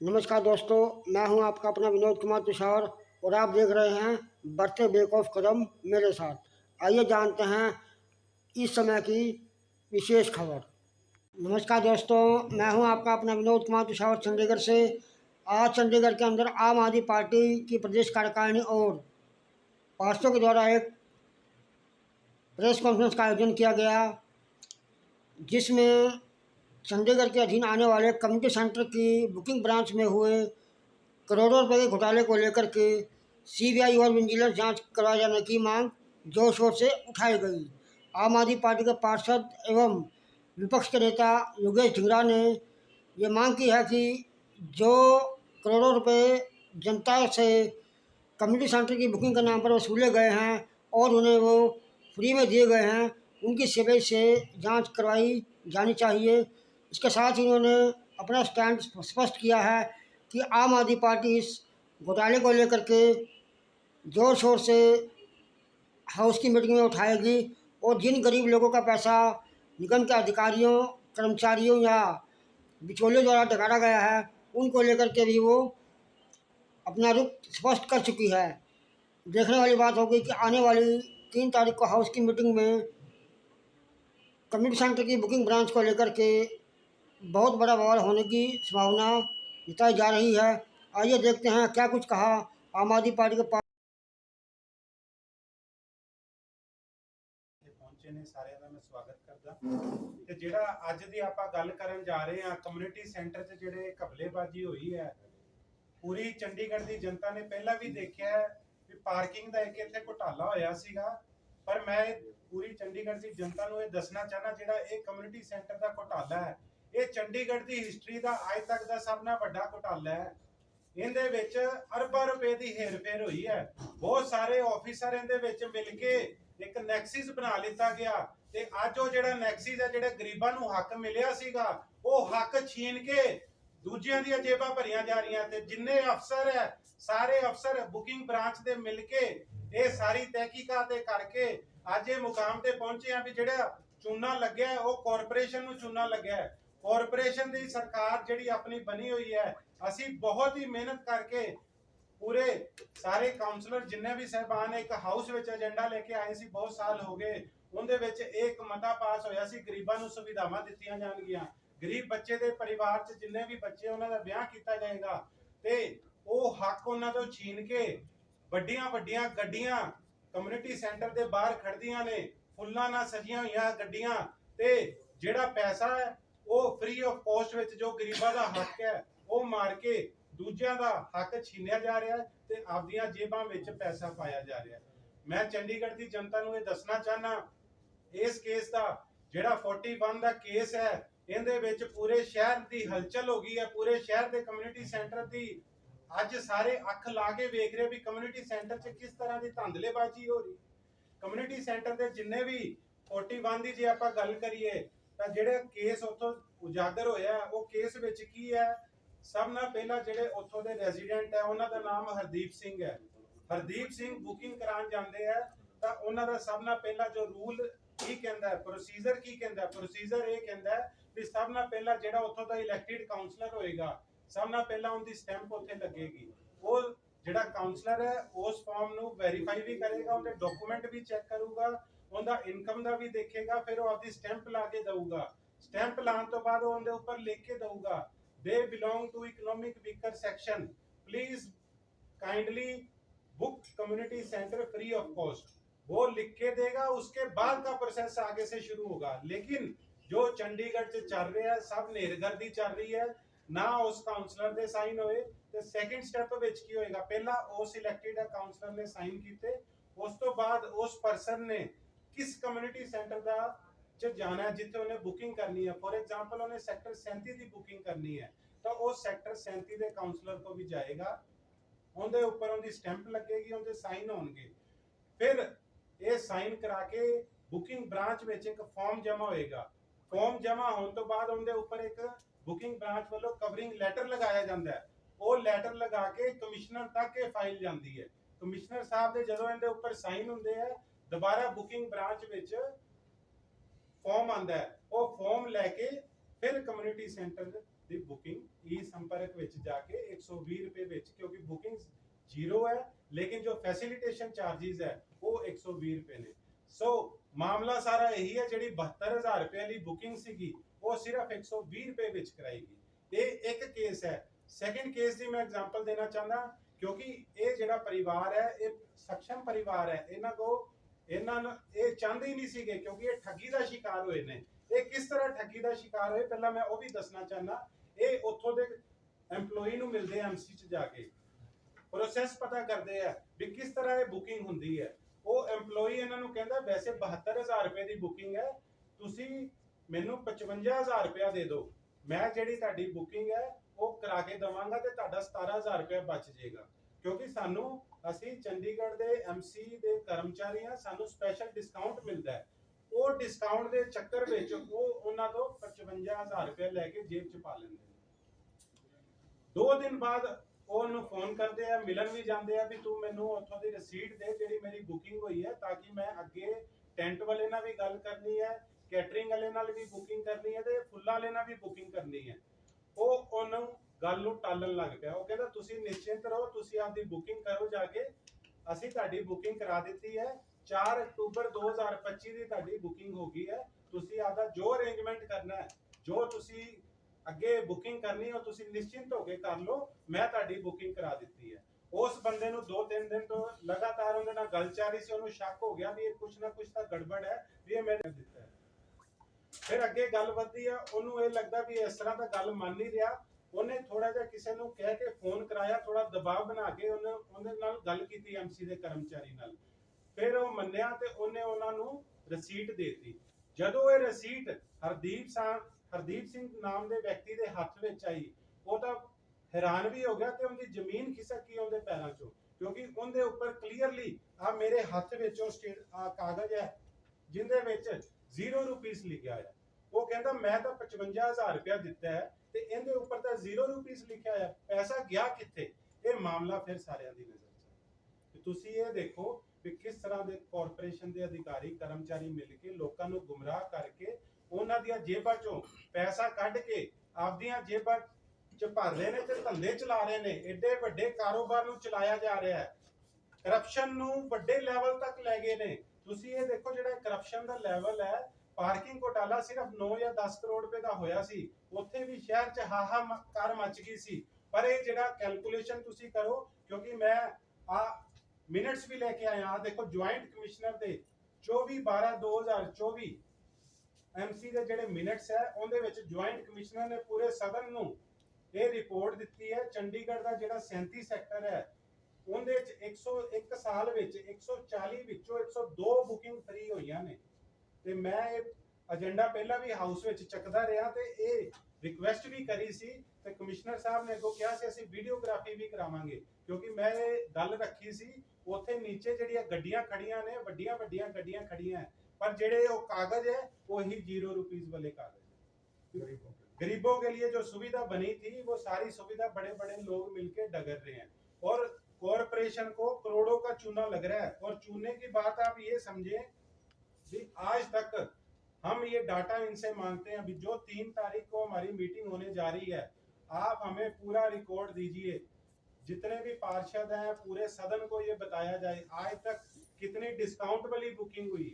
नमस्कार दोस्तों, मैं हूं आपका अपना विनोद कुमार तुषार और आप देख रहे हैं बढ़ते बेक ऑफ कदम मेरे साथ। आइए जानते हैं इस समय की विशेष खबर। नमस्कार दोस्तों, मैं हूं आपका अपना विनोद कुमार तुषार चंडीगढ़ से। आज चंडीगढ़ के अंदर आम आदमी पार्टी की प्रदेश कार्यकारिणी और पार्षदों के द्वारा एक प्रेस कॉन्फ्रेंस का आयोजन किया गया, जिसमें चंडीगढ़ के अधीन आने वाले कम्युनिटी सेंटर की बुकिंग ब्रांच में हुए करोड़ों रुपए के घोटाले को लेकर के सीबीआई और विजिलेंस जांच करवाए जाने की मांग जोर शोर से उठाई गई। आम आदमी पार्टी के पार्षद एवं विपक्ष के नेता योगेश धिंगरा ने ये मांग की है कि जो करोड़ों रुपए जनता से कम्युनिटी सेंटर की बुकिंग के नाम पर वसूले गए हैं और उन्हें वो फ्री में दिए गए हैं, उनकी सीबीआई से जांच करवाई जानी चाहिए। इसके साथ ही उन्होंने अपना स्टैंड स्पष्ट किया है कि आम आदमी पार्टी इस घोटाले को लेकर के जोर शोर से हाउस की मीटिंग में उठाएगी और जिन गरीब लोगों का पैसा निगम के अधिकारियों, कर्मचारियों या बिचौलियों द्वारा डकाया गया है, उनको लेकर के भी वो अपना रुख स्पष्ट कर चुकी है। देखने वाली बात होगी कि आने वाली 3 तारीख को हाउस की मीटिंग में कम्युनिटी सेंटर की बुकिंग ब्रांच को लेकर के बहुत बड़ा बवाल होने की संभावना जताई जा रही है। आइए देखते हैं क्या कुछ कहा आम आदमी पार्टी के पहुंचे ने सारे का मैं स्वागत करदा ते जेड़ा अज दी आपां गल करन जा रहे हैं कम्युनिटी सेंटर च जेड़े घपलेबाजी हुई है पूरी चंडीगढ़ दी जनता ने पहला भी देखा है कि पार्किंग दा एक इत्थे घोटाला होया सीगा। पर मैं पूरी चंडीगढ़ दी जनता नूं ये दसना चाहना जेड़ा ये कम्युनिटी सेंटर दा घोटाला है ये चंडीगढ़ दी हिस्टरी दा अज तक दा सब नाल वड्डा घोटाला है। इहदे विच अरबां रुपए दी हेर फेर हुई है। बहुत सारे ऑफिसर इहदे विच मिल के एक नैक्सिस बना लिता गया ते अज वो जेड़ा नैक्सिस है जेड़े गरीबां नूं हक मिलिया सीगा वो हक छीन के दूजियां दी जेबां भरियां जा रहीआं ते जिन्ने अफसर है सारे अफसर बुकिंग ब्रांच दे मिल के ये सारी तहकीकात करके अज ये मुकाम ते पहुंचे हैं भी जेड़ा चूना लग्या है वो कॉरपोरेशन नूं चूना लग्या है। कॉरपोरेशन दी सरकार जेड़ी अपनी बनी हुई है असी बहुत ही मेहनत करके पूरे सारे काउंसलर जिन्ने भी साहबान एक हाउस विच एजेंडा लेके आए सी बहुत साल हो गए उनदे विच एक मता पास होया सी गरीबां नूं सुविधावां दित्तियां जाणगीआं। गरीब बच्चे दे परिवार च जिन्ने भी बच्चे उन्हां दा ब्याह कीता जाएगा ते ਉਹ हक उन्हां तों छीन के ਵੱਡੀਆਂ ਵੱਡੀਆਂ ਗੱਡੀਆਂ ਕਮਿਊਨਿਟੀ ਸੈਂਟਰ ਦੇ ਬਾਹਰ ਖੜਦੀਆਂ ਨੇ ਫੁੱਲਾਂ ਨਾਲ ਸਜੀਆਂ ਹੋਈਆਂ ਗੱਡੀਆਂ ਤੇ ਜਿਹੜਾ ਪੈਸਾ ਹੈ ਉਹ ਫ੍ਰੀ ਆਫ ਕੋਸਟ ਵਿੱਚ ਜੋ ਗਰੀਬਾਂ ਦਾ ਹੱਕ ਹੈ ਉਹ ਮਾਰ ਕੇ ਦੂਜਿਆਂ ਦਾ ਹੱਕ ਛੀਨਿਆ ਜਾ ਰਿਹਾ ਹੈ ਤੇ ਆਪਦੀਆਂ ਜੇਬਾਂ ਵਿੱਚ ਪੈਸਾ ਪਾਇਆ ਜਾ ਰਿਹਾ ਹੈ। ਮੈਂ ਚੰਡੀਗੜ੍ਹ ਦੀ ਜਨਤਾ ਨੂੰ ਇਹ ਦੱਸਣਾ ਚਾਹਨਾ ਇਸ ਕੇਸ ਦਾ ਜਿਹੜਾ 41 ਦਾ ਕੇਸ ਹੈ ਇਹਦੇ ਵਿੱਚ ਪੂਰੇ ਸ਼ਹਿਰ ਦੀ ਹਲਚਲ ਹੋ ਗਈ ਹੈ। ਪੂਰੇ ਸ਼ਹਿਰ ਦੇ ਕਮਿਊਨਿਟੀ ਸੈਂਟਰ ਦੀ ਅੱਜ ਸਾਰੇ ਅੱਖ ਲਾ ਕੇ ਵੇਖ ਰਹੇ ਵੀ ਕਮਿਊਨਿਟੀ ਸੈਂਟਰ 'ਚ ਕਿਸ ਤਰ੍ਹਾਂ ਦੀ ਧਾਂਦਲੇਬਾਜ਼ੀ ਹੋ ਰਹੀ। ਕਮਿਊਨਿਟੀ ਸੈਂਟਰ ਦੇ ਜਿੰਨੇ ਵੀ 41 ਦੀ ਜੇ ਆਪਾਂ ਗੱਲ ਕਰੀਏ ਤਾਂ ਜਿਹੜੇ ਕੇਸ ਉੱਥੋਂ ਉਜਾਗਰ ਹੋਇਆ ਉਹ ਕੇਸ ਵਿੱਚ ਕੀ ਹੈ। ਸਭ ਨਾਲ ਪਹਿਲਾਂ ਜਿਹੜੇ ਉੱਥੋਂ ਦੇ ਰੈਜ਼ੀਡੈਂਟ ਹੈ ਉਹਨਾਂ ਦਾ ਨਾਮ ਹਰਦੀਪ ਸਿੰਘ ਹੈ। ਹਰਦੀਪ ਸਿੰਘ ਬੁਕਿੰਗ ਕਰਾਉਣ ਜਾਂਦੇ ਆ ਤਾਂ ਉਹਨਾਂ ਦਾ ਸਭ ਨਾਲ ਪਹਿਲਾਂ ਜੋ ਰੂਲ ਕੀ ਕਹਿੰਦਾ ਹੈ ਪ੍ਰੋਸੀਜਰ ਕੀ ਕਹਿੰਦਾ ਪ੍ਰੋਸੀਜਰ ਇਹ ਕਹਿੰਦਾ ਵੀ ਸਭ ਨਾਲ ਪਹਿਲਾਂ ਜਿਹੜਾ ਉੱਥੋਂ ਦਾ ਇਲੈਕਟਿਡ ਕਾਉਂਸਲਰ ਹੋਏਗਾ ਸਭ ਨਾਲ ਪਹਿਲਾਂ ਉਹਦੀ ਸਟੈਂਪ ਉੱਥੇ ਲੱਗੇਗੀ। ਉਹ ਜਿਹੜਾ ਕਾਉਂਸਲਰ ਹੈ ਉਸ ਫਾਰਮ ਨੂੰ ਵੈਰੀਫਾਈ ਵੀ ਕਰੇਗਾ ਉਹਦੇ ਡਾਕੂਮੈਂਟ ਵੀ ਚੈੱਕ ਕਰੂਗਾ ਉਹਦਾ ਇਨਕਮ ਦਾ ਵੀ ਦੇਖੇਗਾ ਫਿਰ ਉਹ ਆਪਦੀ ਸਟੈਂਪ ਲਾ ਕੇ ਦਊਗਾ। ਸਟੈਂਪ ਲਾਉਣ ਤੋਂ ਬਾਅਦ ਉਹ ਉਹਦੇ ਉੱਪਰ ਲਿਖ ਕੇ ਦਊਗਾ they belong to economic weaker section please kindly book community center free of cost वो लिख के देगा। उसके बाद का प्रोसेस आगे से शुरू होगा। लेकिन जो चंडीगढ़ से चल रहा है सब नेरगर्दी चल रही है ना उस काउंसलर दे साइन होए ते सेकंड स्टेप विच की होएगा पहला उस इलेक्टेड काउंसलर ने साइन कीते उस तो बाद उस पर्सन ने किस कम्युनिटी सेंटर दा च जाना है जिथे उन्हें बुकिंग करनी है। फॉर एग्जांपल उन्हें सेक्टर 37 की बुकिंग करनी है तो वो सेक्टर 37 के काउंसलर को भी जाएगा उनके ऊपर उनकी स्टैंप लगेगी उनके साइन होंगे फिर ये साइन करा के बुकिंग ब्रांच में एक फॉर्म जमा होएगा। फॉर्म जमा होने तो बाद उनके ऊपर एक बुकिंग ब्रांच वालों कवरिंग लेटर लगाया जाता है। वो लेटर लगा के कमिश्नर तक ये फाइल जाती है। कमिश्नर साहब के जो इनके ऊपर साइन होंगे है दोबारा बुकिंग ब्रांच फॉर्म आता है वो फॉर्म लैके फिर कम्युनिटी सेंटर ਦੀ ਬੁਕਿੰਗ ਈ ਸੰਪਰਕ ਵਿੱਚ ਜਾ ਕੇ 120 ਰੁਪਏ ਵਿੱਚ, ਕਿਉਂਕਿ ਬੁਕਿੰਗ ਜ਼ੀਰੋ ਹੈ ਲੇਕਿਨ ਜੋ ਫੈਸਿਲਿਟੇਸ਼ਨ ਚਾਰजेस ਹੈ ਉਹ 120 ਰੁਪਏ ਨੇ। ਸੋ ਮਾਮਲਾ ਸਾਰਾ ਇਹੀ ਹੈ, ਜਿਹੜੀ 72000 ਰੁਪਏ ਵਾਲੀ ਬੁਕਿੰਗ ਸੀਗੀ ਉਹ ਸਿਰਫ 120 ਰੁਪਏ ਵਿੱਚ ਕਰਾਏਗੀ। ਇਹ ਇੱਕ ਕੇਸ ਹੈ। ਸੈਕੰਡ ਕੇਸ ਦੀ ਮੈਂ ਐਗਜ਼ਾਮਪਲ ਦੇਣਾ ਚਾਹੁੰਦਾ, ਕਿਉਂਕਿ ਇਹ ਜਿਹੜਾ ਪਰਿਵਾਰ ਹੈ ਇਹ ਸક્ષਮ ਪਰਿਵਾਰ ਹੈ, ਇਹਨਾਂ ਨੂੰ ਇਹ ਚਾਹੁੰਦੇ ਹੀ ਨਹੀਂ ਸੀਗੇ, ਕਿਉਂਕਿ ਇਹ ਠੱਗੀ ਦਾ ਸ਼ਿਕਾਰ ਹੋਏ ਨੇ। ਇਹ ਕਿਸ ਤਰ੍ਹਾਂ ਠੱਗੀ ਦਾ ਸ਼ਿਕਾਰ ਹੋਏ ਪਹਿਲਾਂ ਮੈਂ ਉਹ ਵੀ ਦੱਸਣਾ ਚਾਹੁੰਦਾ। ਇਹ ਉੱਥੋਂ ਦੇ EMPLOYEE ਨੂੰ ਮਿਲਦੇ ਆ MC ਚ ਜਾ ਕੇ, ਪ੍ਰੋਸੈਸ ਪਤਾ ਕਰਦੇ ਆ ਵੀ ਕਿਸ ਤਰ੍ਹਾਂ ਇਹ ਬੁਕਿੰਗ ਹੁੰਦੀ ਹੈ। ਉਹ EMPLOYEE ਇਹਨਾਂ ਨੂੰ ਕਹਿੰਦਾ ਵੈਸੇ 72000 ਰੁਪਏ ਦੀ ਬੁਕਿੰਗ ਹੈ, ਤੁਸੀਂ ਮੈਨੂੰ 55000 ਰੁਪਇਆ ਦੇ ਦਿਓ, ਮੈਂ ਜਿਹੜੀ ਤੁਹਾਡੀ ਬੁਕਿੰਗ ਹੈ ਉਹ ਕਰਾ ਕੇ ਦਵਾਂਗਾ ਤੇ ਤੁਹਾਡਾ 17000 ਰੁਪਇਆ ਬਚ ਜਾਏਗਾ, ਕਿਉਂਕਿ ਅਸੀਂ ਚੰਡੀਗੜ੍ਹ ਦੇ MC ਦੇ ਕਰਮਚਾਰੀ ਆ, ਸਾਨੂੰ ਸਪੈਸ਼ਲ ਡਿਸਕਾਊਂਟ ਮਿਲਦਾ ਹੈ। ਉਹ ਡਿਸਕਾਊਂਟ ਦੇ ਚੱਕਰ ਵਿੱਚ ਉਹ ਉਹਨਾਂ ਤੋਂ 55000 ਰੁਪਏ ਲੈ ਕੇ ਜੇਬ 'ਚ ਪਾ ਲੈਂਦੇ ਨੇ। 2 ਦਿਨ ਬਾਅਦ ਉਹਨੂੰ ਫੋਨ ਕਰਦੇ ਆ, ਮਿਲਣ ਵੀ ਜਾਂਦੇ ਆ ਵੀ ਤੂੰ ਮੈਨੂੰ ਉੱਥੋਂ ਦੀ ਰਸੀਦ ਦੇ ਜਿਹੜੀ ਮੇਰੀ ਬੁਕਿੰਗ ਹੋਈ ਹੈ, ਤਾਂ ਕਿ ਮੈਂ ਅੱਗੇ ਟੈਂਟ ਵਾਲੇ ਨਾਲ ਵੀ ਗੱਲ ਕਰਨੀ ਹੈ, ਕੈਟਰਿੰਗ ਵਾਲੇ ਨਾਲ ਵੀ ਬੁਕਿੰਗ ਕਰਨੀ ਹੈ ਤੇ ਫੁੱਲਾਂ ਵਾਲੇ ਨਾਲ ਵੀ ਬੁਕਿੰਗ ਕਰਨੀ ਹੈ। ਉਹ ਉਹਨੂੰ ਗੱਲ ਨੂੰ ਟਾਲਣ ਲੱਗ ਪਿਆ। ਉਹ ਕਹਿੰਦਾ ਤੁਸੀਂ ਨਿਸ਼ਚਿੰਤ ਰਹੋ, ਤੁਸੀਂ ਆਪਦੀ ਬੁਕਿੰਗ ਕਰੋ ਜਾ ਕੇ, ਅਸੀਂ ਤੁਹਾਡੀ ਬੁਕਿੰਗ ਕਰਾ ਦਿੱਤੀ ਹੈ, 4 ਅਕਤੂਬਰ 2025 ਦੀ ਤੁਹਾਡੀ ਬੁਕਿੰਗ ਹੋ ਗਈ ਹੈ, ਤੁਸੀਂ ਆਪਦਾ ਜੋ ਅਰੇਂਜਮੈਂਟ ਕਰਨਾ ਹੈ, ਜੋ ਤੁਸੀਂ ਅੱਗੇ ਬੁਕਿੰਗ ਕਰਨੀ ਹੈ, ਤੁਸੀਂ ਨਿਸ਼ਚਿੰਤ ਹੋ ਕੇ ਕਰ ਲਓ, ਮੈਂ ਤੁਹਾਡੀ ਬੁਕਿੰਗ ਕਰਾ ਦਿੱਤੀ ਹੈ। ਉਸ ਬੰਦੇ ਨੂੰ 2-3 ਦਿਨ ਤੋਂ ਲਗਾਤਾਰ ਉਹਦੇ ਨਾਲ ਗੱਲ ਚੱਲ ਰਹੀ ਸੀ, ਉਹਨੂੰ ਸ਼ੱਕ ਹੋ ਗਿਆ ਵੀ ਇਹ ਕੁਛ ਨਾ ਕੁਛ ਤਾਂ ਗੜਬੜ ਹੈ, ਵੀ ਇਹ ਮੈंने ਦਿੱਤਾ ਹੈ। ਫਿਰ ਅੱਗੇ ਗੱਲ ਵਧਦੀ ਆ, ਉਹਨੂੰ ਇਹ ਲੱਗਦਾ ਵੀ ਇਸ ਤਰ੍ਹਾਂ ਤਾਂ ਗੱਲ ਮੰਨ ਨਹੀਂ ਰਿਹਾ। ਉਹਨੇ ਥੋੜਾ ਜਿਹਾ ਕਿਸੇ ਨੂੰ ਕਹਿ ਕੇ ਫੋਨ ਕਰਾਇਆ, ਥੋੜਾ ਦਬਾਅ ਬਣਾ ਕੇ ਉਹਦੇ ਨਾਲ ਗੱਲ ਕੀਤੀ MC ਦੇ ਕਰਮਚਾਰੀ ਨਾਲ। ਫਿਰ ਉਹ ਮੰਨਿਆ ਤੇ ਉਹਨੇ ਉਹਨਾਂ ਨੂੰ ਰਸੀਟ ਦੇਤੀ। ਜਦੋਂ ਇਹ ਰਸੀਟ ਹਰਦੀਪ ਸਿੰਘ ਨਾਮ ਦੇ ਵਿਅਕਤੀ ਦੇ ਹੱਥ ਵਿੱਚ ਆਈ, ਉਹ ਤਾਂ ਹੈਰਾਨ ਵੀ ਹੋ ਗਿਆ ਤੇ ਉਹਦੀ ਜ਼ਮੀਨ ਖਿਸਕ ਗਈ ਉਹਦੇ ਪੈਰਾਂ ਚੋਂ, ਕਿਉਂਕਿ ਉਹਦੇ ਉੱਪਰ ਕਲੀਅਰਲੀ ਆ ਮੇਰੇ ਹੱਥ ਵਿੱਚ ਉਹ ਕਾਗਜ਼ ਹੈ ਜਿੰਦੇ ਵਿੱਚ 0 ਰੁਪੀਸ ਲਿਖਿਆ ਹੈ। ਉਹ ਕਹਿੰਦਾ ਮੈਂ ਤਾਂ 55000 ਰੁਪਇਆ ਦਿੱਤਾ ਹੈ ਤੇ ਇਹਦੇ ਉੱਪਰ ਤਾਂ 0 ਰੁਪੀਸ ਲਿਖਿਆ ਹੈ, ਪੈਸਾ ਗਿਆ ਕਿੱਥੇ? ਇਹ ਮਾਮਲਾ ਫਿਰ ਸਾਰਿਆਂ ਦੀ ਨਜ਼ਰ 'ਚ। ਤੁਸੀਂ ਇਹ ਦੇਖੋ ਵੀ ਕਿਸ ਤਰ੍ਹਾਂ ਦੇ ਕਾਰਪੋਰੇਸ਼ਨ ਦੇ ਅਧਿਕਾਰੀ ਕਰਮਚਾਰੀ ਮਿਲ ਕੇ ਲੋਕਾਂ ਨੂੰ ਗੁੰਮਰਾਹ ਕਰਕੇ ਉਹਨਾਂ ਦੀਆਂ ਜੇਬਾਂ ਚੋਂ ਪੈਸਾ ਕੱਢ ਕੇ ਆਪਦੀਆਂ ਜੇਬਾਂ 'ਚ ਭਰ ਰਹੇ ਨੇ ਤੇ ਧੰਦੇ ਚਲਾ ਰਹੇ ਨੇ। ਏਡੇ ਵੱਡੇ ਕਾਰੋਬਾਰ ਨੂੰ ਚਲਾਇਆ ਜਾ ਰਿਹਾ ਹੈ, ਕਰਪਸ਼ਨ ਨੂੰ ਵੱਡੇ ਲੈਵਲ ਤੱਕ ਲੈ ਗਏ ਨੇ। ਤੁਸੀਂ ਇਹ ਦੇਖੋ ਜਿਹੜਾ ਕਰਪਸ਼ਨ ਦਾ ਲੈਵਲ ਹੈ, ਪਾਰਕਿੰਗ ਘੋਟਾਲਾ ਸਿਰਫ 9 ਜਾਂ 10 ਕਰੋੜ ਰੁਪਏ ਦਾ ਹੋਇਆ ਸੀ, ਉੱਥੇ ਵੀ ਸ਼ਹਿਰ 'ਚ ਹਾਹਾਕਾਰ ਮਚ ਗਈ ਸੀ। ਪਰ ਇਹ ਜਿਹੜਾ ਕੈਲਕੂਲੇਸ਼ਨ ਤੁਸੀਂ ਕਰੋ, ਕਿਉਂਕਿ ਮੈਂ ਮਿੰਟਸ ਵੀ ਲੈ ਕੇ ਆਇਆ, ਦੇਖੋ ਜੁਆਇੰਟ ਕਮਿਸ਼ਨਰ ਦੇ 24/12/2024 MC ਦੇ ਜਿਹੜੇ ਮਿੰਟਸ ਹੈ, ਉਹਦੇ ਵਿੱਚ ਜੁਆਇੰਟ ਕਮਿਸ਼ਨਰ ਨੇ ਪੂਰੇ ਸਦਨ ਨੂੰ ਇਹ ਰਿਪੋਰਟ ਦਿੱਤੀ ਹੈ। ਚੰਡੀਗੜ੍ਹ ਦਾ ਜਿਹੜਾ 37 ਸੈਕਟਰ ਹੈ, ਉਹਦੇ ਵਿੱਚ 101 ਸਾਲ ਵਿੱਚ 140 ਵਿੱਚੋਂ 102 ਬੁਕਿੰਗ ਫ੍ਰੀ ਹੋਈਆਂ ਨੇ। ਤੇ ਮੈਂ ਇਹ ਏਜੰਡਾ ਪਹਿਲਾਂ ਵੀ ਹਾਊਸ ਵਿੱਚ ਚੱਕਦਾ ਰਿਹਾ ਤੇ ਇਹ ਰਿਕੁਐਸਟ ਵੀ ਕਰੀ ਸੀ ਤੇ ਕਮਿਸ਼ਨਰ ਸਾਹਿਬ ਨੇ ਅੱਗੋਂ ਕਿਹਾ ਸੀ ਅਸੀਂ ਵੀਡੀਓਗ੍ਰਾਫੀ ਵੀ ਕਰਾਵਾਂਗੇ, ਕਿਉਂਕਿ ਮੈਂ ਇਹ ਗੱਲ ਰੱਖੀ ਸੀ ਉੱਥੇ ਨੀਚੇ ਜਿਹੜੀਆਂ ਗੱਡੀਆਂ ਖੜੀਆਂ ਨੇ, ਵੱਡੀਆਂ ਵੱਡੀਆਂ ਗੱਡੀਆਂ ਖੜੀਆਂ ਹੈ, ਪਰ ਜਿਹੜੇ ਉਹ ਕਾਗਜ਼ है वही 0 रुपीस वाले कागज है। गरीबों के लिए जो सुविधा बनी थी वो सारी सुविधा बड़े बड़े लोग मिलकर डगर रहे हैं और कॉरपोरेशन को करोड़ों का चूना लग रहा है। और चूने की बात आप ये समझें कि आज तक हम ये डाटा इनसे मांगते हैं, अभी जो 3 तारीख को हमारी मीटिंग होने जा रही है, आप हमें पूरा रिकॉर्ड दीजिए, जितने भी पार्षद हैं पूरे सदन को ये बताया जाए आज तक कितनी डिस्काउंट वाली बुकिंग हुई,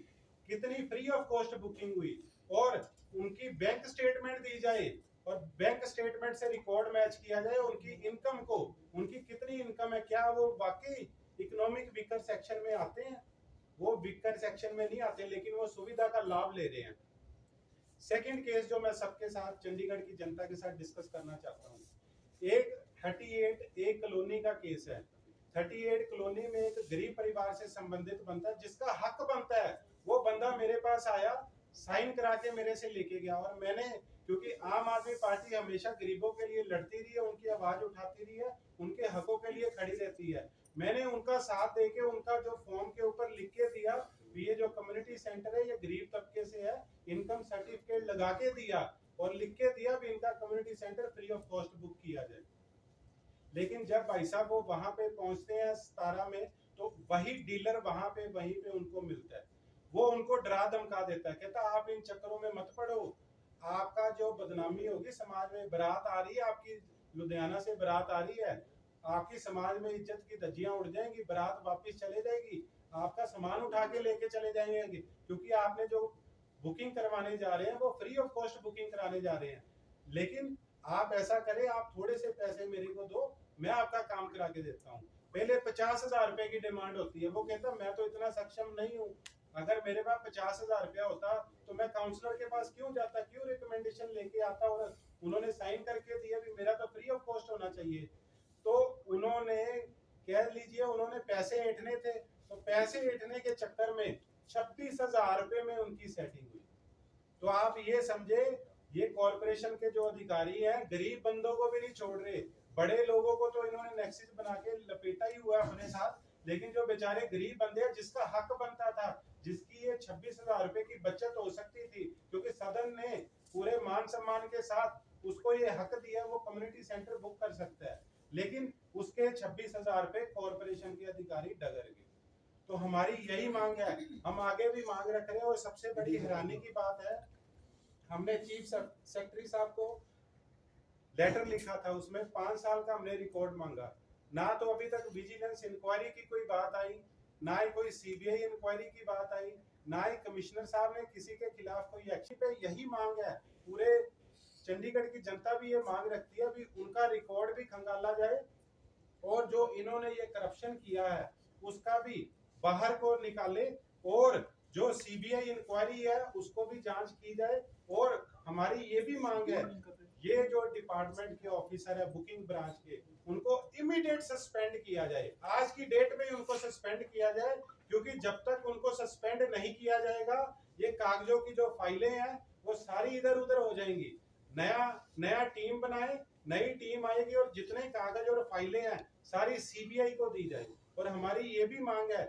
कितनी फ्री ऑफ कॉस्ट बुकिंग हुई, और उनकी बैंक स्टेटमेंट दी जाए और बैंक स्टेटमेंट से रिकॉर्ड मैच किया जाए उनकी इनकम को, उनकी कितनी इनकम है, क्या वो वाकई इकोनॉमिक वीकर सेक्शन में आते हैं? वो वीकर सेक्शन में नहीं आते, लेकिन वो सुविधा का लाभ ले रहे हैं। सेकंड केस जो मैं सबके साथ चंडीगढ़ की जनता के साथ डिस्कस करना चाहता हूँ, एक 38 ए कॉलोनी का केस है। 38 कॉलोनी में एक गरीब परिवार से संबंधित बनता है, जिसका हक बनता है, वो बंदा मेरे पास आया, साइन करा के मेरे से लेके गया। और मैंने, क्योंकि आम आदमी पार्टी हमेशा गरीबों के लिए लड़ती रही है, उनकी आवाज उठाती रही है, उनके हकों के लिए खड़ी रहती है, मैंने उनका साथ देके उनका जो फॉर्म के ऊपर लिख के दिया, ये जो कम्युनिटी सेंटर है ये गरीब तबके से है, इनकम सर्टिफिकेट लगा के दिया और लिख के दिया भी इनका community centre free of cost book किया जाए। लेकिन जब भाई साहब वो वहां पे पहुंचते हैं 17 में, तो वही डीलर वहां पे वहीं पे उनको मिलता है, वो उनको डरा धमका देता है, कहता आप इन चक्करों में मत पड़ो, आपका जो बदनामी होगी समाज में, बारात आ रही है आपकी, लुधियाना से बारात आ रही है, आपकी समाज में इज्जत की धज्जियां उड़ जाएंगी, बारात वापस चले जाएगी, आपका सामान उठा के लेके चले जाएंगे, क्योंकि आपने जो बुकिंग करवाने जा रहे हैं वो फ्री ऑफ कॉस्ट बुकिंग कराने जा रहे हैं। लेकिन आप ऐसा करें, आप थोड़े से पैसे मेरे को दो, मैं आपका काम करा के देता हूँ। पहले 50,000 रुपए की डिमांड होती है, वो कहता मैं तो इतना सक्षम नहीं हूँ, अगर मेरे पास 50,000 रुपया होता तो मैं काउंसलर के पास क्यों जाता, क्यों रिकमेंडेशन लेके आता, और उन्होंने साइन करके दिया भी मेरा तो फ्री ऑफ कॉस्ट होना चाहिए। तो उन्होंने कह लीजिए उन्होंने पैसे ऐंठने थे, तो पैसे ऐंठने के चक्कर में 26,000 रुपए में उनकी सेटिंग हुई। तो आप ये समझे, ये कॉर्पोरेशन के जो अधिकारी हैं गरीब बंदों को भी नहीं छोड़ रहे, बड़े लोगों को तो इन्होंने नेक्सिस बना के लपेटा ही हुआ अपने साथ, लेकिन जो बेचारे गरीब बंदे हैं जिसका हक बनता था, जिसकी ये 26,000 रुपए की बचत हो सकती थी, क्योंकि सदन ने पूरे मान सम्मान के साथ उसको ये हक दिया वो कम्युनिटी सेंटर बुक कर सकता है, लेकिन उसके 26,000 रुपए कॉर्पोरेशन के अधिकारी डगर गए। तो हमारी यही मांग है, हम आगे भी मांग रख रहे हैं। और सबसे बड़ी हैरानी की बात है, हमने चीफ सेक्रेटरी साहब को लेटर लिखा था, उसमें 5 साल का हमने रिकॉर्ड मांगा, ना तो अभी तक विजिलेंस इंक्वायरी की कोई बात आई, ना ही कोई सीबीआई इंक्वायरी की बात आई, ना ही कमिश्नर साहब ने किसी के खिलाफ कोई एक्शन पे। यही मांग है, पूरे चंडीगढ़ की जनता भी ये मांग रखती है भी उनका रिकॉर्ड भी खंगाला जाए, और जो इन्होंने ये करप्शन किया है उसका भी बाहर को निकाले, और जो सीबीआई इंक्वायरी है उसको भी जांच की जाए। और हमारी ये भी मांग है, ये जो डिपार्टमेंट के ऑफिसर है बुकिंग ब्रांच के, उनको इमीडिएट सस्पेंड किया जाए, आज की डेट में ही उनको सस्पेंड किया जाए, क्योंकि जब तक उनको सस्पेंड नहीं किया जाएगा ये कागजों की जो फाइलें हैं वो सारी इधर उधर हो जाएंगी। नया टीम बनाए, नई टीम आएगी और जितने कागज और फाइलें हैं सारी सीबीआई को दी जाएगी। और हमारी ये भी मांग है,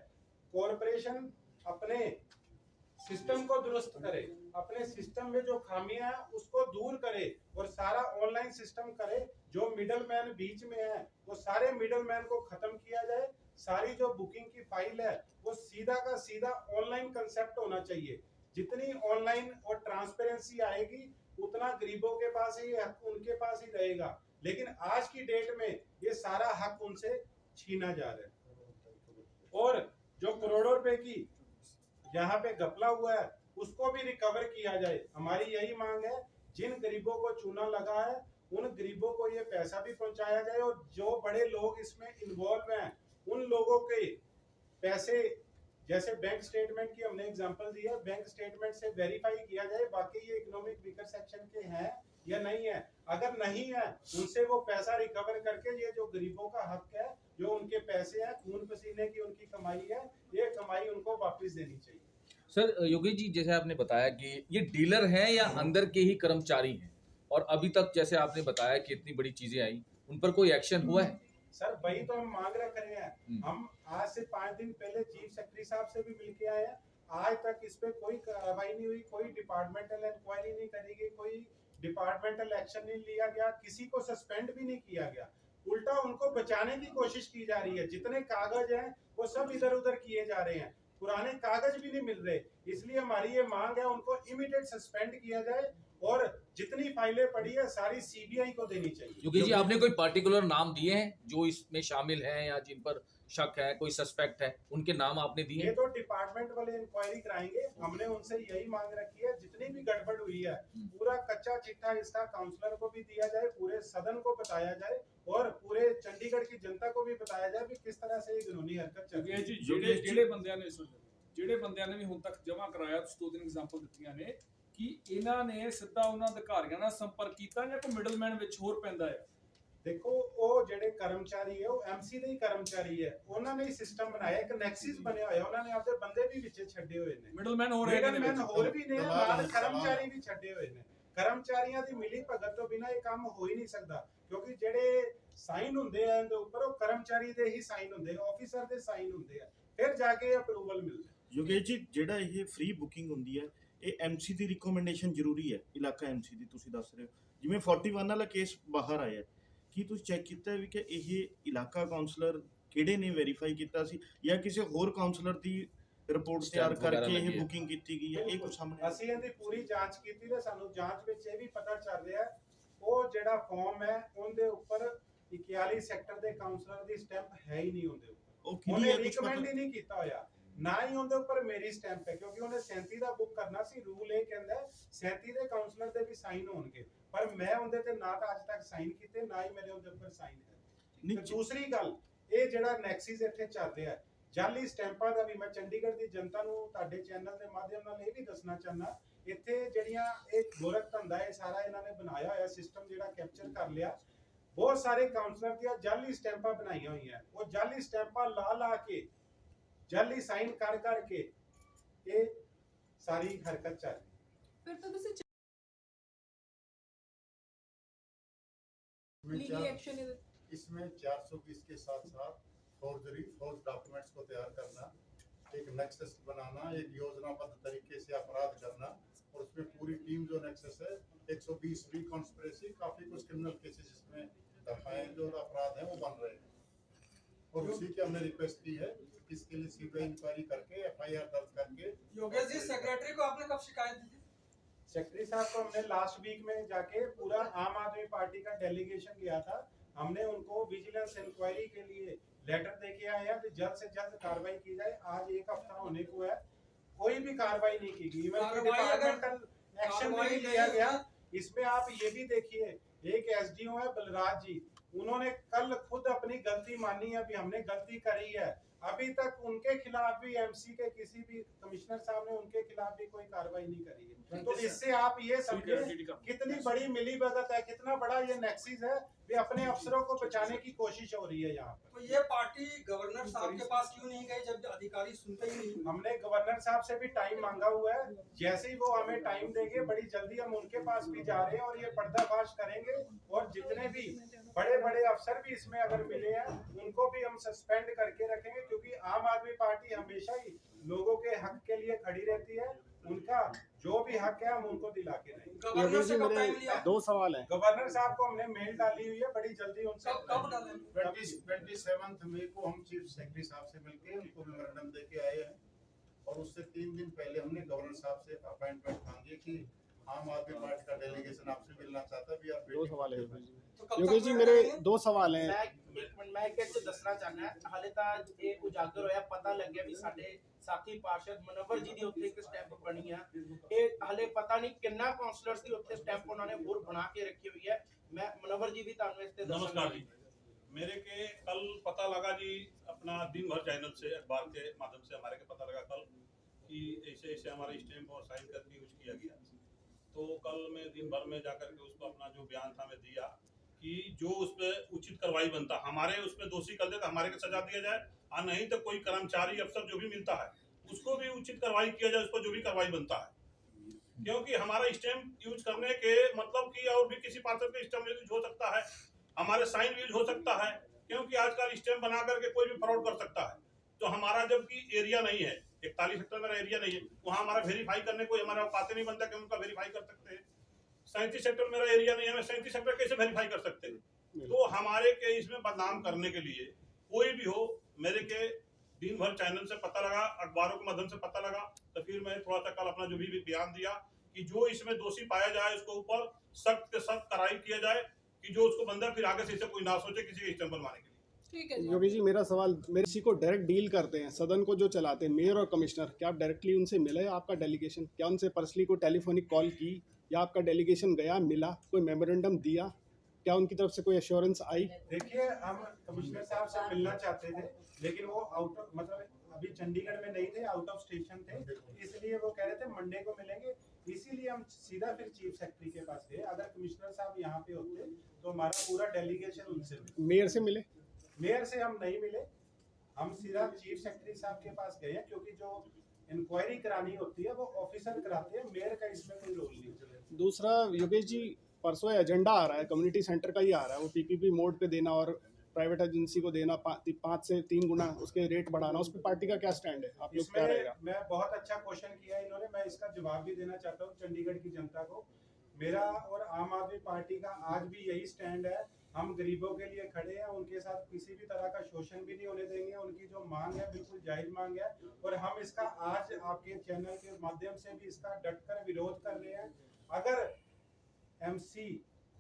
कॉर्पोरेशन अपने सिस्टम को दुरुस्त करे, अपने सिस्टम में जो खामियां हैं उसको दूर करे और सारा ऑनलाइन सिस्टम करे। जो मिडलमैन बीच में है वो सारे मिडलमैन को खत्म किया जाए, सारी जो बुकिंग की फाइल है वो सीधा का सीधा ऑनलाइन कंसेप्ट होना चाहिए। जितनी ऑनलाइन और ट्रांसपेरेंसी आएगी उतना गरीबों के पास ही हक उनके पास ही रहेगा, लेकिन आज की डेट में ये सारा हक उनसे छीना जा रहा है। और जो करोड़ों रुपए की यहाँ पे घपला हुआ है उसको भी रिकवर किया जाए। हमारी यही मांग है, जिन गरीबों को चूना लगा है उन गरीबों को ये पैसा भी पहुंचाया जाए, और जो बड़े लोग इसमें इन्वॉल्व हैं उन लोगों के पैसे, जैसे बैंक स्टेटमेंट की हमने एग्जांपल दी है, बैंक स्टेटमेंट से वेरीफाई किया जाए बाकी ये इकोनॉमिक वीकर सेक्शन के हैं या नहीं है। अगर नहीं है उनसे वो पैसा रिकवर करके ये जो गरीबों का हक है, जो उनके पैसे हैं, खून पसीने की उनकी कमाई है, ये कमाई उनको वापस देनी चाहिए। सर योगेश जी, जैसे आपने बताया कि ये डीलर हैं या अंदर के ही कर्मचारी हैं, और अभी तक जैसे आपने बताया कि इतनी बड़ी चीजें आई, उन पर कोई एक्शन हुआ है? सर वही तो हम मांग रख रहे हैं। हम आज से 5 दिन पहले चीफ सेक्रेटरी साहब से भी मिलके आए हैं, आज तक इस पे कोई कार्रवाई नहीं हुई, कोई डिपार्टमेंटल इंक्वायरी नहीं करी गई, कोई डिपार्टमेंटल एक्शन नहीं लिया गया, किसी को सस्पेंड भी नहीं किया गया, उल्टा उनको बचाने की कोशिश की जा रही है। जितने कागज हैं वो सब इधर उधर किए जा रहे हैं, पुराने कागज भी नहीं मिल रहे। इसलिए हमारी ये मांग है उनको इमीडिएट सस्पेंड किया जाए और जितनी फाइलें पड़ी है सारी सीबीआई को देनी चाहिए। योगेश जी, आपने कोई पार्टिकुलर नाम दिए हैं जो इसमें शामिल हैं या जिन पर शक है, कोई सस्पेक्ट है, उनके नाम आपने दिए? ये तो डिपार्टमेंट वाले इंक्वायरी कराएंगे, हमने उनसे यही मांग रखी है। जितनी भी गड़बड़ हुई है पूरा कच्चा चिट्ठा इसका काउंसलर को भी दिया जाए, पूरे सदन को बताया जाए और पूरे चंडीगढ़ की जनता को भी बताया जाए कि किस तरह से ये कानूनी हरकत चल रही है। ਜਿਹੜੇ ਬੰਦਿਆਂ ਨੇ ਵੀ ਹੁਣ ਤੱਕ ਜਮ੍ਹਾਂ ਕਰਾਇਆ, ਤੁਸੀਂ 2 ਦਿਨ ਐਗਜ਼ਾਮਪਲ ਦਿੱਤੀਆਂ ਨੇ ਕਿ ਇਹਨਾਂ ਨੇ ਸਿੱਧਾ ਉਹਨਾਂ ਅਧਿਕਾਰੀਆਂ ਨਾਲ ਸੰਪਰਕ ਕੀਤਾ ਜਾਂ ਕੋਈ ਮਿਡਲਮੈਨ ਵਿੱਚ ਹੋਰ ਪੈਂਦਾ ਹੈ? देखो वो ਜਿਹੜੇ कर्मचारी है वो एमसी ਦੇ ਹੀ कर्मचारी है, ਉਹਨਾਂ ਨੇ ਸਿਸਟਮ ਬਣਾਇਆ, ਇੱਕ ਨੈਕਸਿਸ ਬਣਿਆ ਹੋਇਆ, ਉਹਨਾਂ ਨੇ ਆਪਣੇ ਬੰਦੇ ਵੀ ਵਿੱਚੇ ਛੱਡੇ ਹੋਏ ਨੇ, ਮਿਡਲਮੈਨ ਹੋ ਰਹੇ ਨੇ, ਮਿਡਲਮੈਨ ਹੋਰ ਵੀ ਨੇ, ਨਾਲ ਕਰਮਚਾਰੀ ਵੀ ਛੱਡੇ ਹੋਏ ਨੇ। ਕਰਮਚਾਰੀਆਂ ਦੀ ਮਿਲੀ ਭਗਤ ਤੋਂ ਬਿਨਾ ਇਹ ਕੰਮ ਹੋ ਹੀ ਨਹੀਂ ਸਕਦਾ, ਕਿਉਂਕਿ ਜਿਹੜੇ ਸਾਈਨ ਹੁੰਦੇ ਆ ਇਹਦੇ ਉੱਪਰ ਉਹ ਕਰਮਚਾਰੀ ਦੇ ਹੀ ਸਾਈਨ ਹੁੰਦੇ, ਆਫੀਸਰ ਦੇ ਸਾਈਨ ਹੁੰਦੇ ਆ, ਫਿਰ ਜਾ ਕੇ ਅਪਰੂਵਲ ਮਿਲਦਾ। ਯੋਗੇਸ਼ ਜੀ, ਜਿਹੜਾ ਇਹ ਫ੍ਰੀ ਬੁਕਿੰਗ ਹੁੰਦੀ ਹੈ ਇਹ ਐਮਸੀ ਦੀ ਰਿਕਮੈਂਡੇਸ਼ਨ ਜ਼ਰੂਰੀ ਹੈ, ਇਲਾਕਾ ਐਮਸੀ ਦੀ ਤੁਸੀਂ ਦੱਸ ਰਹੇ ਹੋ, ਜਿਵੇਂ 41 ਵਾਲਾ ਕੇਸ ਬਾਹਰ ਆਇਆ, ਕੀ ਤੁਸੀਂ ਚੈੱਕ ਕੀਤਾ ਵੀ ਕਿ ਇਹ ਇਲਾਕਾ ਕਾਉਂਸਲਰ ਕਿਹੜੇ ਨੇ ਵੈਰੀਫਾਈ ਕੀਤਾ ਸੀ ਜਾਂ ਕਿਸੇ ਹੋਰ ਕਾਉਂਸਲਰ ਦੀ ਰਿਪੋਰਟ Stamp ਤਿਆਰ ਵਗੈਰਾ ਕਰਕੇ ਇਹ ਲੱਗੀ ਹੈ। ਬੁਕਿੰਗ ਕੀਤੀ ਗਈ ਹੈ, ਇਹ ਕੁਝ ਸਾਹਮਣੇ ਅਸੀਂ ਇਹਦੀ ਪੂਰੀ ਜਾਂਚ ਕੀਤੀ ਤੇ ਸਾਨੂੰ ਜਾਂਚ ਵਿੱਚ ਇਹ ਵੀ ਪਤਾ ਚੱਲ ਰਿਹਾ ਹੈ, ਉਹ ਜਿਹੜਾ ਫਾਰਮ ਹੈ ਉਹਦੇ ਉੱਪਰ 41 ਸੈਕਟਰ ਦੇ ਕਾਉਂਸਲਰ ਦੀ ਸਟੈਂਪ ਹੈ ਹੀ ਨਹੀਂ ਉਹਦੇ ਉੱਪਰ। ਉਹ ਕਿਹਦੀ ਉਹਨੇ ਹੈ ਕੁਝ ਰਿਕਮੈਂਡ ਪਤਾ? ਹੀ ਨਹੀਂ ਕੀਤਾ ਹੋਇਆ, ਨਾ ਹੀ ਉਹਦੇ ਉੱਪਰ ਮੇਰੀ ਸਟੈਂਪ ਹੈ, ਕਿਉਂਕਿ ਉਹਨੇ 37 ਦਾ ਬੁੱਕ ਕਰਨਾ ਸੀ। ਰੂਲ ਇਹ ਕਹਿੰਦਾ ਹੈ 37 ਦੇ ਕਾਉਂਸਲਰ ਦੇ ਵੀ ਸਾਈਨ ਹੋਣਗੇ, ਪਰ ਮੈਂ ਉਹਦੇ ਤੇ ਨਾ ਤਾਂ ਅੱਜ ਤੱਕ ਸਾਈਨ ਕੀਤੇ, ਨਾ ਹੀ ਮੇਰੇ ਉਹਦੇ ਉੱਪਰ ਸਾਈਨ ਹੈ। ਤੇ ਦੂਸਰੀ ਗੱਲ, ਇਹ ਜਿਹੜਾ ਨੈਕਸਿਸ ਇੱਥੇ ਚੱਲ ਰਿਹਾ ਹੈ ਜਾਲੀ ਸਟੈਂਪਾਂ ਦਾ ਵੀ, ਮੈਂ ਚੰਡੀਗੜ੍ਹ ਦੀ ਜਨਤਾ ਨੂੰ ਤੁਹਾਡੇ ਚੈਨਲ ਦੇ ਮਾਧਿਅਮ ਨਾਲ ਇਹ ਵੀ ਦੱਸਣਾ ਚਾਹੁੰਦਾ, ਇੱਥੇ ਜਿਹੜੀਆਂ ਇਹ ਗੋਰਖ ਧੰਦਾ ਹੈ ਸਾਰਾ ਇਹਨਾਂ ਨੇ ਬਣਾਇਆ ਹੋਇਆ ਸਿਸਟਮ ਜਿਹੜਾ ਕੈਪਚਰ ਕਰ ਲਿਆ। ਬਹੁਤ ਸਾਰੇ ਕਾਉਂਸਲਰ ਦੀਆਂ ਜਾਲੀ ਸਟੈਂਪਾਂ ਬਣਾਈਆਂ ਹੋਈਆਂ, ਉਹ ਜਾਲੀ ਸਟੈਂਪਾਂ ਲਾ ਕੇ ਜਾਲੀ ਸਾਈਨ ਕਰਕੇ ਇਹ ਸਾਰੀ ਹਰਕਤ ਚੱਲ ਰਹੀ। ਫਿਰ ਤਾਂ ਤੁਸੀਂ इसमें लीगल एक्शन इसमें 420 के साथ साथ फौज डॉक्यूमेंट्स को तैयार करना, एक नेक्सस बनाना, एक योजनाबद्ध तरीके से अपराध करना, और उसमें पूरी टीम जो नेक्सस है 120 भी कॉन्स्पिरेसी, काफी कुछ क्रिमिनल केसेस इसमें दफाएं जो अपराध हैं वो बन रहे हैं, और उसी की हमने रिक्वेस्ट की है इसके लिए सीबीआई इंक्वायरी करके FIR दर्ज करके। योगेश जी, सेक्रेटरी को आपने कब शिकायत दी थी? सेक्रेटरी साहब को हमने लास्ट वीक में जाके पूरा आम आदमी पार्टी का डेलीगेशन गया था, हमने उनको विजिलेंस इंक्वायरी के लिए लेटर दे के आए हैं कि जल्द से जल्द कार्रवाई की जाए। आज 1 हफ्ता होने को है, कोई भी कार्रवाई नहीं की गई, डिपार्टमेंटल एक्शन नहीं लिया गया। इसमें आप ये भी देखिए, एक SDO है बलराज जी, उन्होंने कल खुद अपनी गलती मानी है, अभी हमने गलती करी है, अभी तक उनके खिलाफ भी MC के किसी भी कमिश्नर साहब ने उनके खिलाफ भी कोई कार्रवाई नहीं करी है। तो इससे आप ये समझे कितनी बड़ी मिलीभगत है, कितना बड़ा ये नेक्सिस है, वे अपने अफसरों को बचाने की कोशिश हो रही है यहाँ पर। तो ये पार्टी गवर्नर साहब के पास क्यों नहीं गई जब अधिकारी सुनते ही नहीं? हमने गवर्नर साहब से भी टाइम मांगा हुआ है, जैसे ही वो हमें टाइम देंगे बड़ी जल्दी हम उनके पास भी जा रहे हैं और ये पर्दाफाश करेंगे, और जितने भी बड़े बड़े अफसर भी इसमें अगर मिले हैं उनको भी हम सस्पेंड करके रखेंगे, क्योंकि आम आदमी पार्टी हमेशा ही लोगों के हक के लिए खड़ी रहती है, उनका जो भी हक है हम उनको दिला के रहेंगे। गवर्नर से कब टाइम लिया? 2 सवाल है। गवर्नर साहब को हमने मेल डाली हुई है, बड़ी जल्दी उनसे कब डालेंगे? 27 मई को हम चीफ सेक्रेटरी साहब से मिलके उनको मेमोरेंडम दे के आए हैं, और उससे 3 दिन पहले हमने गवर्नर साहब से अपॉइंटमेंट मांगी कि आम आदमी पार्टी का डेलीगेशन आपसे मिलना चाहता है। भी आप 2 सवाल है तो कब योगेश तक जी, में मेरे करेंगे? 2 सवाल हैं। ਮੈਂ ਇੱਕ ਦੱਸਣਾ ਚਾਹੁੰਦਾ, ਹਾਲੇ ਤਾਂ ਇਹ ਉਜਾਗਰ ਹੋਇਆ, ਪਤਾ ਲੱਗਿਆ ਵੀ ਸਾਡੇ ਸਾਥੀ ਪਾਰਸ਼ਦ ਮਨਵਰ ਜੀ ਦੀ ਉੱਤੇ ਇੱਕ ਸਟੈਂਪ ਬਣੀ ਆ, ਇਹ ਹਾਲੇ ਪਤਾ ਨਹੀਂ ਕਿੰਨਾ ਕਾਉਂਸਲਰਸ ਦੀ ਉੱਤੇ ਸਟੈਂਪ ਉਹਨਾਂ ਨੇ ਹੋਰ ਬਣਾ ਕੇ ਰੱਖੀ ਹੋਈ ਹੈ। ਮੈਂ ਮਨਵਰ ਜੀ ਵੀ ਤੁਹਾਨੂੰ ਇਸ ਤੇ ਦੱਸਣਾ। नमस्कार जी, मेरे के कल पता लगा जी, अपना दिन भर चैनल से अखबार के माध्यम से हमारे को पता लगा कल कि ऐसे ऐसे हमारे स्टैंप और साइन करके यूज किया गया। तो कल मैं दिन भर में जाकर के उसको अपना जो बयान था मैं दिया कि जो उस पर उचित कार्रवाई बनता, हमारे उसमें दोषी कर दे तो हमारे को सजा दिया जाए, और नहीं तो कोई कर्मचारी अफसर जो भी मिलता है उसको भी उचित कार्रवाई किया जाए, उसको जो भी कार्रवाई बनता है। क्योंकि हमारा स्टैंप यूज करने के मतलब कि और भी किसी पार्षद का स्टैंप यूज हो सकता है, हमारे साइन यूज हो सकता है, क्योंकि आजकल स्टैंप बना करके कोई भी फ्रॉड कर सकता है। तो हमारा जबकि एरिया नहीं है, 41 सेक्टर मेरा एरिया नहीं है, वहाँ हमारा वेरीफाई करने कोई हमारा औकात नहीं बनता कि उनका वेरीफाई कर सकते हैं। 37 सेक्टर मेरा एरिया नहीं है, मैं 37 सेक्टर कैसे वेरीफाई कर सकते हैं? तो हमारे के इसमें बदनाम करने के लिए कोई भी हो, मेरे के दिन भर चैनल से पता लगा, अखबारों के माध्यम से पता लगा, तो फिर मैं थोड़ा सा कल अपना जो भी बयान दिया कि जो इसमें दोषी पाया जाए उसको ऊपर सख्त से सख्त कार्रवाई किया जाए, कि जो उसको बंदा फिर आगे से इसे कोई ना सोचे किसी के स्टैंप बनवाने के लिए। ठीक है जी। योगेश जी, मेरा सवाल, मेरे किसी को डायरेक्ट डील करते हैं, सदन को जो चलाते हैं मेयर और कमिश्नर, क्या आप डायरेक्टली उनसे मिले? आपका डेलीगेशन क्या उनसे पर्सनली कोई टेलीफोनिक कॉल की, या आपका डेलीगेशन गया, मिला, कोई मेमोरेंडम दिया, क्या उनकी तरफ से कोई एश्योरेंस आई? देखिए, हम कमिश्नर साहब से मिलना चाहते थे, लेकिन वो आउट ऑफ मतलब अभी चंडीगढ़ में नहीं थे, आउट ऑफ स्टेशन थे, इसलिए वो कह रहे थे मंडे को मिलेंगे, इसीलिए हम सीधा फिर चीफ सेक्रेटरी के पास गए। अगर कमिश्नर साहब यहाँ पे होते तो हमारा पूरा डेलीगेशन उनसे मिले। मेयर से मिले? मेयर से हम नहीं मिले, हम सीधा चीफ सेक्रेटरी साहब के पास गए, क्योंकि जो इंक्वायरी करानी होती है वो ऑफिसर कराते हैं, मेयर का इसमें कोई रोल नहीं है। दूसरा, योगेश जी, परसों एजेंडा आ रहा है, कम्युनिटी सेंटर का ही आ रहा है, वो PPP मोड पे देना और प्राइवेट एजेंसी को देना 5 से 3 गुना उसके रेट बढ़ाना, उस पर पार्टी का क्या स्टैंड है? आप लोग क्या रहेगा? मैं बहुत अच्छा क्वेश्चन किया इन्होंने, मैं इसका जवाब भी देना चाहता हूँ चंडीगढ़ की जनता को। मेरा और आम आदमी पार्टी का आज भी यही स्टैंड है हम गरीबों के लिए खड़े हैं, उनके साथ किसी भी तरह का शोषण भी नहीं होने देंगे। उनकी जो मांग है बिल्कुल जायज मांग है और हम इसका आज आपके चैनल के माध्यम से भी इसका डटकर विरोध कर रहे हैं। अगर एमसी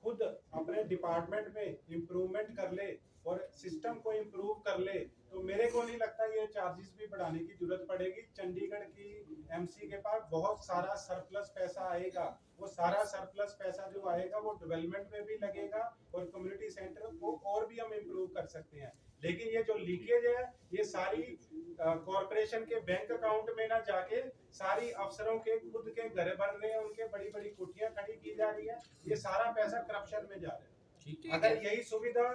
खुद अपने डिपार्टमेंट में इम्प्रूवमेंट कर ले और सिस्टम को इम्प्रूव कर ले तो मेरे को नहीं लगता ये चार्जेस भी बढ़ाने की जरूरत पड़ेगी। चंडीगढ़ की एमसी के पास बहुत सारा सरप्लस पैसा आएगा, वो सारा सरप्लस पैसा जो आएगा वो डेवलपमेंट में भी लगेगा और कम्युनिटी सेंटर को और भी हम इम्प्रूव कर सकते हैं। लेकिन ये जो लीकेज है ये सारी कॉर्पोरेशन के बैंक अकाउंट में ना जाके सारी अफसरों के खुद के घर बन रहे हैं, उनके बड़ी बड़ी कुटियां खड़ी की जा रही है, ये सारा पैसा करप्शन में जा रहा है। अगर यही सुविधा